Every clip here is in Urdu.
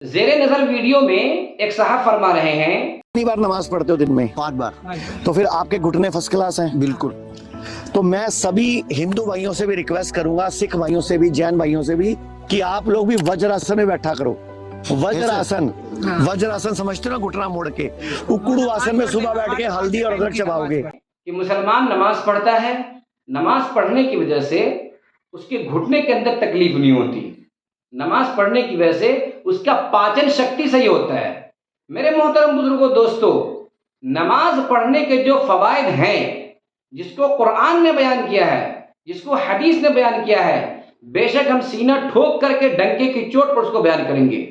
زیر نظر ویڈیو میں ایک صاحب فرما رہے ہیں کتنی بار نماز پڑھتے ہو دن میں؟ 5 بار. تو پھر آپ کے گھٹنے فرسٹ کلاس ہیں. بالکل. تو میں سبھی ہندو بھائیوں سے بھی ریکویسٹ کروں گا، سکھ بھائیوں سے بھی، جین بھائیوں سے بھی، کہ آپ لوگ بھی وجر آسن میں بیٹھا کرو. وجر آسن، وجر آسن سمجھتے ہو نا، گھٹنا موڑ کے. اکڑو آسن میں صبح بیٹھ کے ہلدی اور ادرک چباؤ گے. کہ مسلمان نماز پڑھتا ہے، نماز پڑھنے کی وجہ سے اس کے گھٹنے کے اندر تکلیف نہیں ہوتی، نماز پڑھنے کی وجہ سے اس کا پاچن شکتی صحیح ہوتا ہے. میرے محترم بزرگوں دوستو، نماز پڑھنے کے جو فوائد ہیں، جس کو قرآن نے بیان کیا ہے، جس کو حدیث نے بیان کیا ہے، بے شک ہم سینہ ٹھوک کر کے ڈنکے کی چوٹ پر اس کو بیان کریں گے.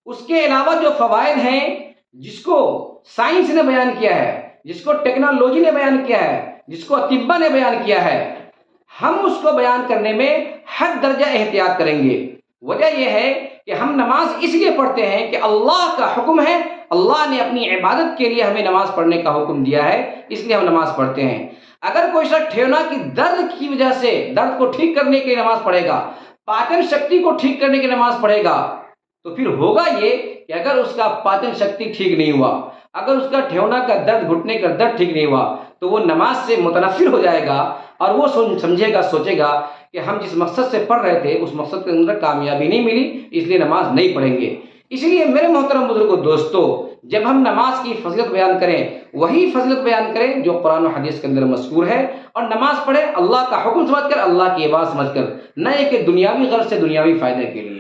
اس کے علاوہ جو فوائد ہیں، جس کو سائنس نے بیان کیا ہے، جس کو ٹیکنالوجی نے بیان کیا ہے، جس کو اطباء نے بیان کیا ہے، ہم اس کو بیان کرنے میں حد درجہ احتیاط کریں گے. وجہ یہ ہے کہ ہم نماز اس لیے پڑھتے ہیں کہ اللہ کا حکم ہے، اللہ نے اپنی عبادت کے لیے ہمیں نماز پڑھنے کا حکم دیا ہے، اس لیے ہم نماز پڑھتے ہیں. اگر کوئی شخص ٹھیونا کی درد کی وجہ سے درد کو ٹھیک کرنے کے لیے نماز پڑھے گا، پاچن شکتی کو ٹھیک کرنے کے لیے نماز پڑھے گا، تو پھر ہوگا یہ کہ اگر اس کا پاچن شکتی ٹھیک نہیں ہوا، اگر اس کا ٹھیونا کا درد، گھٹنے کا درد ٹھیک نہیں ہوا، تو وہ نماز سے متنفر ہو جائے گا اور وہ سمجھے گا، سوچے گا کہ ہم جس مقصد سے پڑھ رہے تھے اس مقصد کے اندر کامیابی نہیں ملی، اس لیے نماز نہیں پڑھیں گے. اس لیے میرے محترم بزرگوں دوستو، جب ہم نماز کی فضیلت بیان کریں، وہی فضیلت بیان کریں جو قرآن و حدیث کے اندر مذکور ہے، اور نماز پڑھیں اللہ کا حکم سمجھ کر، اللہ کی عبادت سمجھ کر، نہ کہ دنیاوی غرض سے، دنیاوی فائدے کے لیے.